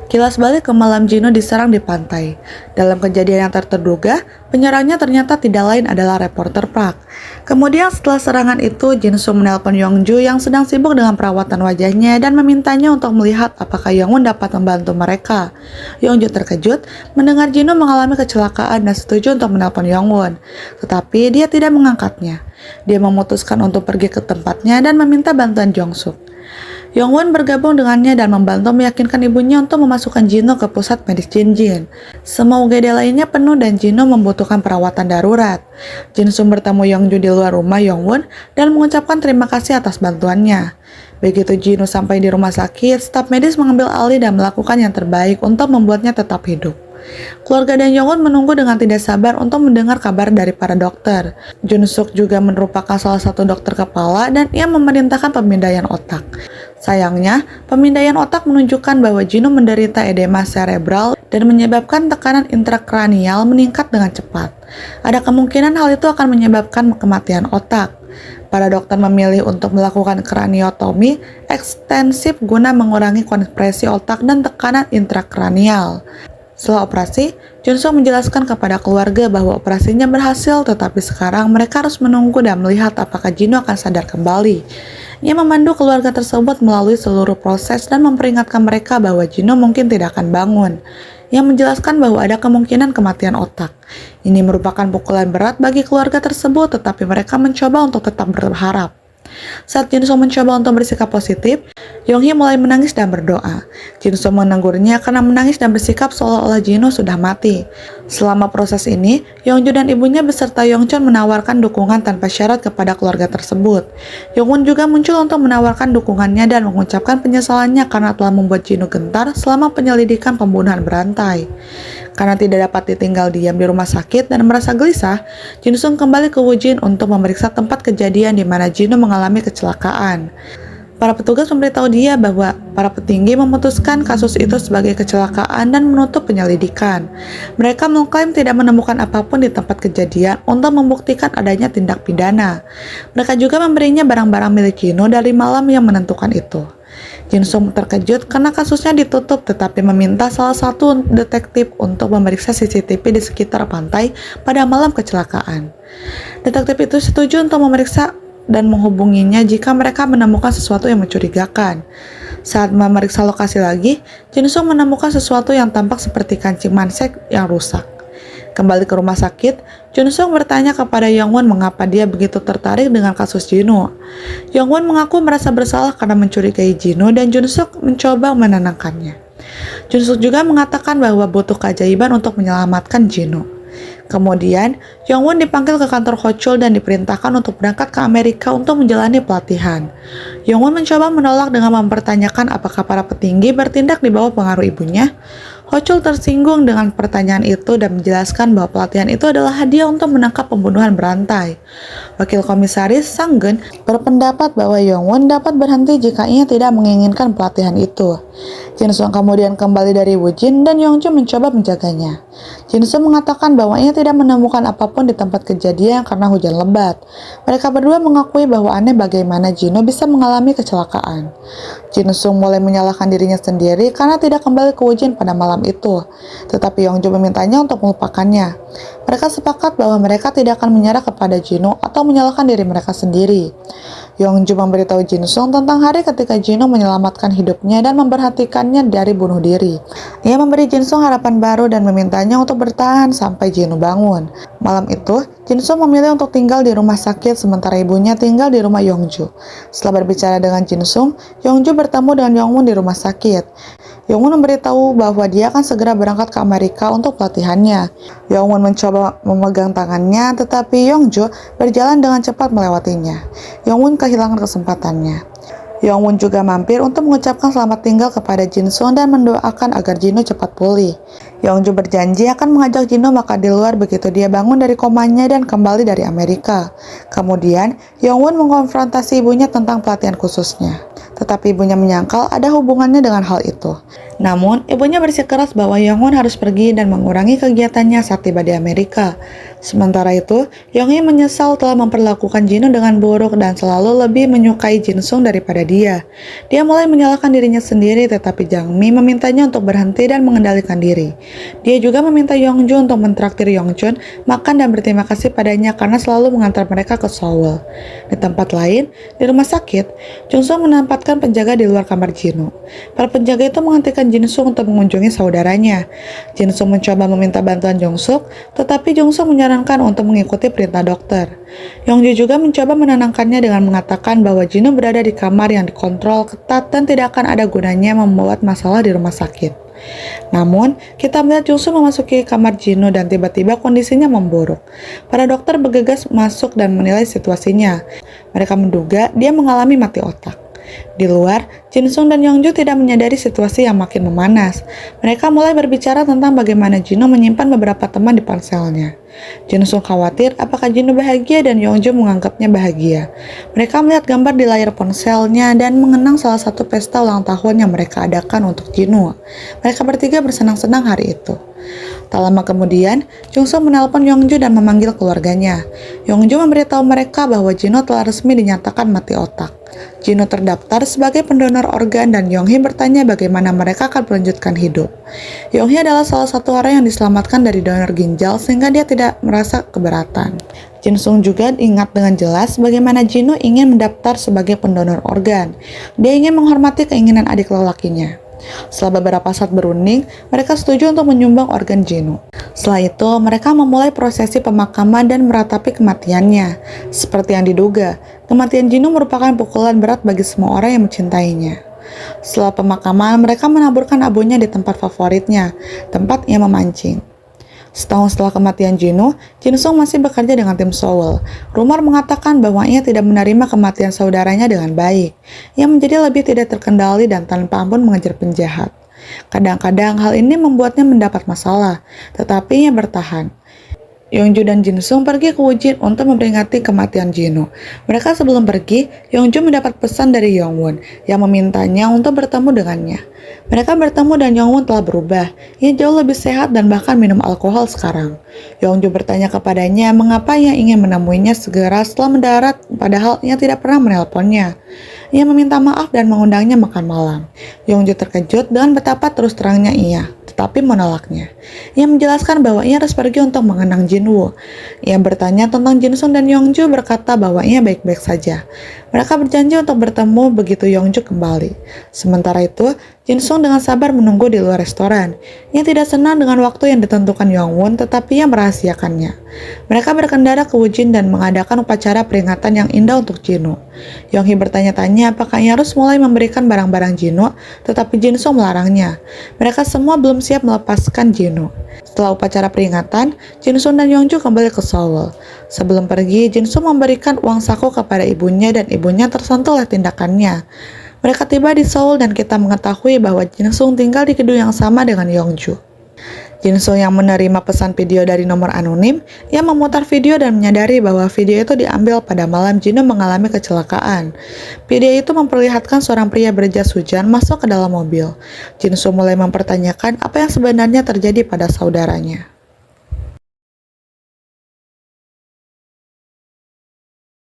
Kilas balik ke malam Jino diserang di pantai. Dalam kejadian yang terduga, penyerangnya ternyata tidak lain adalah reporter Park. Kemudian setelah serangan itu, Jinsu menelpon Yongju yang sedang sibuk dengan perawatan wajahnya dan memintanya untuk melihat apakah Yongwon dapat membantu mereka. Yongju terkejut mendengar Jino mengalami kecelakaan dan setuju untuk menelpon Yongwon, tetapi dia tidak mengangkatnya. Dia memutuskan untuk pergi ke tempatnya dan meminta bantuan Jongsuk. Yongwon bergabung dengannya dan membantu meyakinkan ibunya untuk memasukkan Jino ke pusat medis Jinjin. Semua UGD lainnya penuh dan Jino membutuhkan perawatan darurat. Jinsung bertemu Yongju di luar rumah Yongwon dan mengucapkan terima kasih atas bantuannya. Begitu Jino sampai di rumah sakit, staf medis mengambil alih dan melakukan yang terbaik untuk membuatnya tetap hidup. Keluarga dan Yongwon menunggu dengan tidak sabar untuk mendengar kabar dari para dokter. Junsuk juga merupakan salah satu dokter kepala dan ia memerintahkan pemindaian otak. Sayangnya, pemindaian otak menunjukkan bahwa Jino menderita edema cerebral dan menyebabkan tekanan intrakranial meningkat dengan cepat. Ada kemungkinan hal itu akan menyebabkan kematian otak. Para dokter memilih untuk melakukan kraniotomi ekstensif guna mengurangi kompresi otak dan tekanan intrakranial. Setelah operasi, Junsung menjelaskan kepada keluarga bahwa operasinya berhasil, tetapi sekarang mereka harus menunggu dan melihat apakah Jino akan sadar kembali. Ia memandu keluarga tersebut melalui seluruh proses dan memperingatkan mereka bahwa Jino mungkin tidak akan bangun. Ia menjelaskan bahwa ada kemungkinan kematian otak. Ini merupakan pukulan berat bagi keluarga tersebut, tetapi mereka mencoba untuk tetap berharap. Saat Jinsung mencoba untuk bersikap positif, Yonghee mulai menangis dan berdoa. Jinsung menegurnya karena menangis dan bersikap seolah-olah Jino sudah mati. Selama proses ini, Yongju dan ibunya beserta Yongchon menawarkan dukungan tanpa syarat kepada keluarga tersebut. Yongwon juga muncul untuk menawarkan dukungannya dan mengucapkan penyesalannya karena telah membuat Jino gentar selama penyelidikan pembunuhan berantai. Karena tidak dapat ditinggal diam di rumah sakit dan merasa gelisah, Jinsung kembali ke Wujin untuk memeriksa tempat kejadian di mana Jino mengalami kecelakaan. Para petugas memberitahu dia bahwa para petinggi memutuskan kasus itu sebagai kecelakaan dan menutup penyelidikan. Mereka mengklaim tidak menemukan apapun di tempat kejadian untuk membuktikan adanya tindak pidana. Mereka juga memberinya barang-barang milik Jino dari malam yang menentukan itu. Jinsung terkejut karena kasusnya ditutup tetapi meminta salah satu detektif untuk memeriksa CCTV di sekitar pantai pada malam kecelakaan. Detektif itu setuju untuk memeriksa dan menghubunginya jika mereka menemukan sesuatu yang mencurigakan. Saat memeriksa lokasi lagi, Jinsung menemukan sesuatu yang tampak seperti kancing mansek yang rusak. Kembali ke rumah sakit, Junsung bertanya kepada Yongwon mengapa dia begitu tertarik dengan kasus Jino. Yongwon mengaku merasa bersalah karena mencurigai Jino dan Junsuk mencoba menenangkannya. Junsuk juga mengatakan bahwa butuh keajaiban untuk menyelamatkan Jino. Kemudian, Yongwon dipanggil ke kantor Hochul dan diperintahkan untuk berangkat ke Amerika untuk menjalani pelatihan. Yongwon mencoba menolak dengan mempertanyakan apakah para petinggi bertindak di bawah pengaruh ibunya. Hochul tersinggung dengan pertanyaan itu dan menjelaskan bahwa pelatihan itu adalah hadiah untuk menangkap pembunuhan berantai. Wakil Komisaris Sang-geun berpendapat bahwa Yongwon dapat berhenti jika ia tidak menginginkan pelatihan itu. Jinsung kemudian kembali dari Wujin dan Yongju mencoba menjaganya. Jinsung mengatakan bahwa ia tidak menemukan apapun di tempat kejadian karena hujan lebat. Mereka berdua mengakui bahwa aneh bagaimana Jino bisa mengalami kecelakaan. Jinsung mulai menyalahkan dirinya sendiri karena tidak kembali ke Wujin pada malam itu, tetapi Yongju memintanya untuk melupakannya. Mereka sepakat bahwa mereka tidak akan menyerah kepada Jino atau menyalahkan diri mereka sendiri. Yongju memberitahu Jinsung tentang hari ketika Jino menyelamatkan hidupnya dan memperhatikannya dari bunuh diri. Ia memberi Jinsung harapan baru dan memintanya untuk bertahan sampai Jino bangun. Malam itu, Jinsung memilih untuk tinggal di rumah sakit sementara ibunya tinggal di rumah Yongju. Setelah berbicara dengan Jinsung, Yongju bertemu dengan Yongwon di rumah sakit. Yongwon memberitahu bahwa dia akan segera berangkat ke Amerika untuk pelatihannya. Yongwon mencoba memegang tangannya, tetapi Yongju berjalan dengan cepat melewatinya. Yongwon kehilangan kesempatannya. Yongwon juga mampir untuk mengucapkan selamat tinggal kepada Jinsung dan mendoakan agar Jino cepat pulih. Yongju berjanji akan mengajak Jino makan di luar begitu dia bangun dari komanya dan kembali dari Amerika. Kemudian, Yongwon mengkonfrontasi ibunya tentang pelatihan khususnya. Tetapi ibunya menyangkal ada hubungannya dengan hal itu. Namun, ibunya bersikeras bahwa Yonghwan harus pergi dan mengurangi kegiatannya saat tiba di Amerika. Sementara itu, Yonghee menyesal telah memperlakukan Jinwoo dengan buruk dan selalu lebih menyukai Jinsung daripada dia. Dia mulai menyalahkan dirinya sendiri, tetapi Jangmi memintanya untuk berhenti dan mengendalikan diri. Dia juga meminta Yongju untuk mentraktir Yongchun makan dan berterima kasih padanya karena selalu mengantar mereka ke Seoul. Di tempat lain, di rumah sakit, Jungsung menempatkan penjaga di luar kamar Jinwoo. Para penjaga itu menghentikan Jinsung untuk mengunjungi saudaranya. Jinsung mencoba meminta bantuan Jongsuk, tetapi Jongsuk menyarankan untuk mengikuti perintah dokter. Yongju juga mencoba menenangkannya dengan mengatakan bahwa Jinwoo berada di kamar yang dikontrol ketat dan tidak akan ada gunanya membuat masalah di rumah sakit. Namun, kita melihat Jungsoo memasuki kamar Jinwoo dan tiba-tiba kondisinya memburuk. Para dokter bergegas masuk dan menilai situasinya. Mereka menduga dia mengalami mati otak. Di luar, Jinsung dan Yongju tidak menyadari situasi yang makin memanas. Mereka mulai berbicara tentang bagaimana Jinwoo menyimpan beberapa teman di ponselnya. Jinsung khawatir apakah Jinwoo bahagia dan Yongju menganggapnya bahagia. Mereka melihat gambar di layar ponselnya dan mengenang salah satu pesta ulang tahun yang mereka adakan untuk Jinwoo. Mereka bertiga bersenang-senang hari itu. Tak lama kemudian, Jungsung menelpon Yongju dan memanggil keluarganya. Yongju memberitahu mereka bahwa Jinwoo telah resmi dinyatakan mati otak. Jinwoo terdaftar sebagai pendonor organ dan Yonghee bertanya bagaimana mereka akan melanjutkan hidup. Yonghee adalah salah satu orang yang diselamatkan dari donor ginjal sehingga dia tidak merasa keberatan. Jinsung juga ingat dengan jelas bagaimana Jinwoo ingin mendaftar sebagai pendonor organ. Dia ingin menghormati keinginan adik lelakinya. Setelah beberapa saat berunding, mereka setuju untuk menyumbang organ Jinwoo. Setelah itu, mereka memulai prosesi pemakaman dan meratapi kematiannya. Seperti yang diduga, kematian Jinwoo merupakan pukulan berat bagi semua orang yang mencintainya. Setelah pemakaman, mereka menaburkan abunya di tempat favoritnya, tempat ia memancing. Setahun setelah kematian Jinwoo, Jinsung masih bekerja dengan tim Seoul. Rumor mengatakan bahwa ia tidak menerima kematian saudaranya dengan baik. Ia menjadi lebih tidak terkendali dan tanpa ampun mengejar penjahat. Kadang-kadang hal ini membuatnya mendapat masalah, tetapi ia bertahan. Yongju dan Jinsung pergi ke Wujin untuk memperingati kematian Jinwoo. Mereka sebelum pergi, Yongju mendapat pesan dari Yongwon yang memintanya untuk bertemu dengannya. Mereka bertemu dan Yongwon telah berubah. Ia jauh lebih sehat dan bahkan minum alkohol sekarang. Yongju bertanya kepadanya mengapa ia ingin menemuinya segera setelah mendarat, padahal ia tidak pernah menelponnya. Ia meminta maaf dan mengundangnya makan malam. Yongju terkejut dengan betapa terus terangnya ia, tetapi menolaknya. Ia menjelaskan bahwa ia harus pergi untuk mengenang Jinwoo. Ia bertanya tentang Jinsung dan Yongju berkata bahwa ia baik-baik saja. Mereka berjanji untuk bertemu begitu Yongju kembali. Sementara itu, Jinsung dengan sabar menunggu di luar restoran. Ia tidak senang dengan waktu yang ditentukan Yongwon, tetapi ia merahasiakannya. Mereka berkendara ke Wujin dan mengadakan upacara peringatan yang indah untuk Jinwoo. Yonghee bertanya-tanya apakah ia harus mulai memberikan barang-barang Jinwoo, tetapi Jinsung melarangnya. Mereka semua belum siap melepaskan Jinwoo. Setelah upacara peringatan, Jinsung dan Yongju kembali ke Seoul. Sebelum pergi, Jinsung memberikan uang saku kepada ibunya dan ibunya tersentuh oleh tindakannya. Mereka tiba di Seoul dan kita mengetahui bahwa Jinsung tinggal di gedung yang sama dengan Yongju. Jinsung yang menerima pesan video dari nomor anonim, ia memutar video dan menyadari bahwa video itu diambil pada malam Jinwoo mengalami kecelakaan. Video itu memperlihatkan seorang pria berjas hujan masuk ke dalam mobil. Jinsung mulai mempertanyakan apa yang sebenarnya terjadi pada saudaranya.